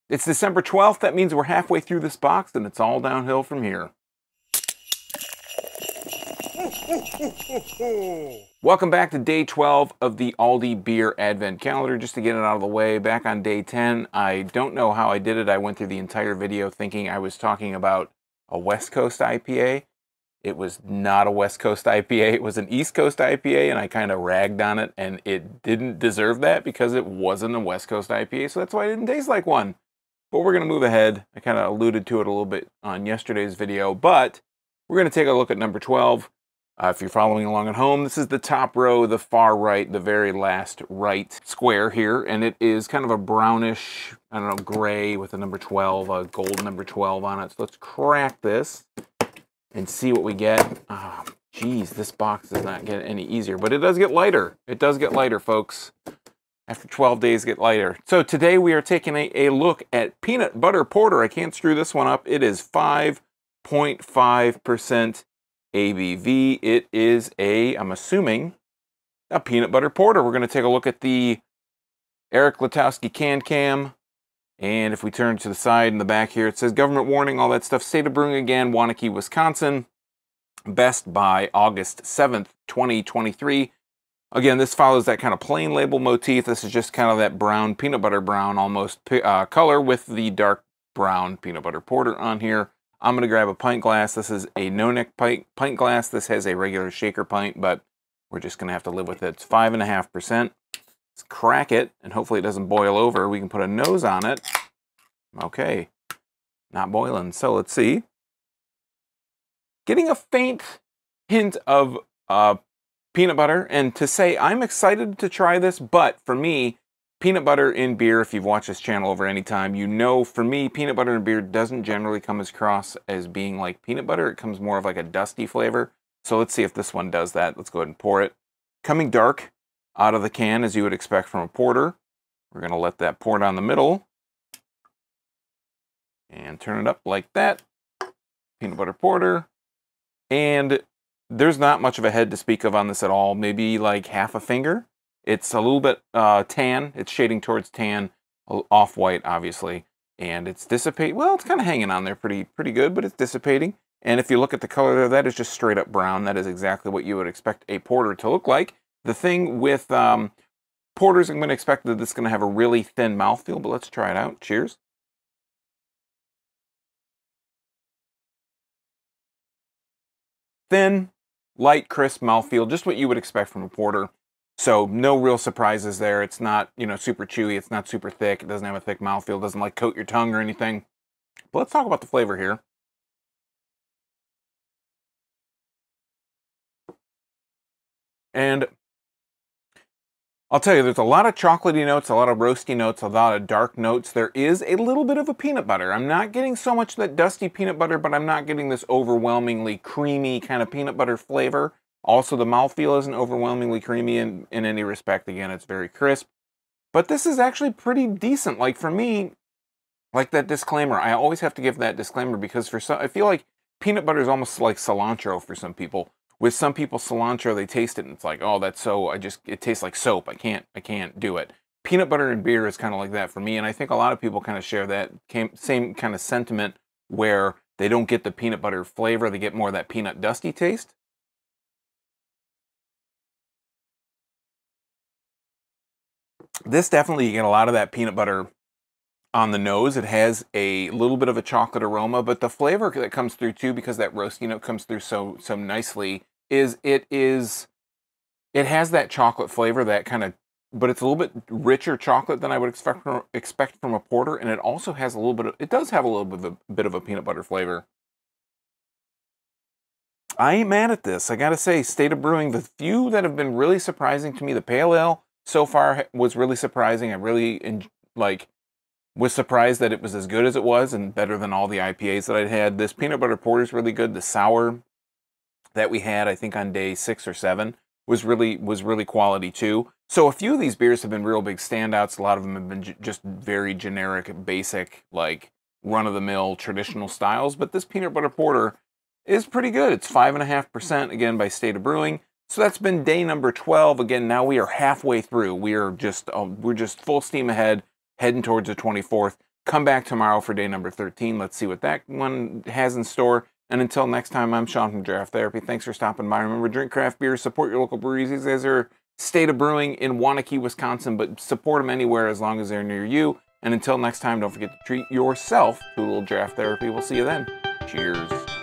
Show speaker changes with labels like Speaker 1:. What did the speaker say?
Speaker 1: It's December 12th. That means we're halfway through this box and it's all downhill from here. Welcome back to day 12 of the Aldi Beer Advent Calendar. Just to get it out of the way, back on day 10, I don't know how I did it. I went through the entire video thinking I was talking about a West Coast IPA. It was not a West Coast IPA. It was an East Coast IPA, and I kind of ragged on it, and it didn't deserve that because it wasn't a West Coast IPA, so that's why it didn't taste like one. But we're going to move ahead. I kind of alluded to it a little bit on yesterday's video, but we're going to take a look at number 12. If you're following along at home, this is the top row, the far right, the very last right square here, and it is kind of a brownish, I don't know, gray with a number 12, a gold number 12 on it. So let's crack this and see what we get. Oh, geez, this box does not get any easier, but it does get lighter. It does get lighter, folks. After 12 days, get lighter. So today we are taking a look at peanut butter porter. I can't screw this one up. It is 5.5% ABV. It is I'm assuming, a peanut butter porter. We're going to take a look at the Eric Latowski can cam. And if we turn to the side and the back here, it says government warning, all that stuff. State of Brewing again, Waunakee, Wisconsin. Best by August 7th, 2023. Again, this follows that kind of plain label motif. This is just kind of that brown, peanut butter brown almost color with the dark brown peanut butter porter on here. I'm going to grab a pint glass. This is a no-neck pint glass. This has a regular shaker pint, but we're just going to have to live with it. It's 5.5%. Let's crack it, and hopefully it doesn't boil over. We can put a nose on it. Okay, not boiling. So let's see. Getting a faint hint of peanut butter, and to say I'm excited to try this, but for me, peanut butter in beer, if you've watched this channel over any time, you know for me, peanut butter in beer doesn't generally come across as being like peanut butter. It comes more of like a dusty flavor. So let's see if this one does that. Let's go ahead and pour it. Coming dark out of the can, as you would expect from a porter. We're going to let that pour down the middle. And turn it up like that. Peanut butter porter. And there's not much of a head to speak of on this at all. Maybe like half a finger. It's a little bit tan. It's shading towards tan, off-white, obviously. And it's dissipating. Well, it's kind of hanging on there pretty good, but it's dissipating. And if you look at the color there, that is just straight up brown. That is exactly what you would expect a porter to look like. The thing with porters, I'm going to expect that it's going to have a really thin mouthfeel, but let's try it out. Cheers. Thin, light, crisp mouthfeel, just what you would expect from a porter. So no real surprises there. It's not, you know, super chewy. It's not super thick. It doesn't have a thick mouthfeel. It doesn't like coat your tongue or anything. But let's talk about the flavor here. And I'll tell you, there's a lot of chocolatey notes, a lot of roasty notes, a lot of dark notes. There is a little bit of a peanut butter. I'm not getting so much that dusty peanut butter, but I'm not getting this overwhelmingly creamy kind of peanut butter flavor. Also, the mouthfeel isn't overwhelmingly creamy in any respect. Again, it's very crisp. But this is actually pretty decent. Like, for me, like that disclaimer, I always have to give that disclaimer because for some, I feel like peanut butter is almost like cilantro for some people. With some people, cilantro, they taste it and it's like, oh, that's so, it tastes like soap. I can't do it. Peanut butter and beer is kind of like that for me. And I think a lot of people kind of share that same kind of sentiment where they don't get the peanut butter flavor. They get more of that peanut dusty taste. This definitely, you get a lot of that peanut butter on the nose. It has a little bit of a chocolate aroma, but the flavor that comes through too, because that roasty note comes through so nicely, it has that chocolate flavor, that kind of, but it's a little bit richer chocolate than I would expect from a porter, and it also has a little bit of, it does have a little bit of a peanut butter flavor. I ain't mad at this. I gotta say, State of Brewing, the few that have been really surprising to me, the pale ale so far was really surprising. I really was surprised that it was as good as it was and better than all the IPAs that I'd had. This peanut butter porter is really good. The sour that we had, I think on day 6 or 7, was really quality too. So a few of these beers have been real big standouts. A lot of them have been just very generic, basic, like run-of-the-mill traditional styles. But this peanut butter porter is pretty good. It's 5.5%, again, by State of Brewing. So that's been day number 12. Again, now we are halfway through. We're just full steam ahead, heading towards the 24th. Come back tomorrow for day number 13. Let's see what that one has in store. And until next time, I'm Sean from Draft Therapy. Thanks for stopping by. Remember, drink craft beer, support your local breweries. These guys are State of Brewing in Waunakee, Wisconsin, but support them anywhere as long as they're near you. And until next time, don't forget to treat yourself to a little draft therapy. We'll see you then. Cheers.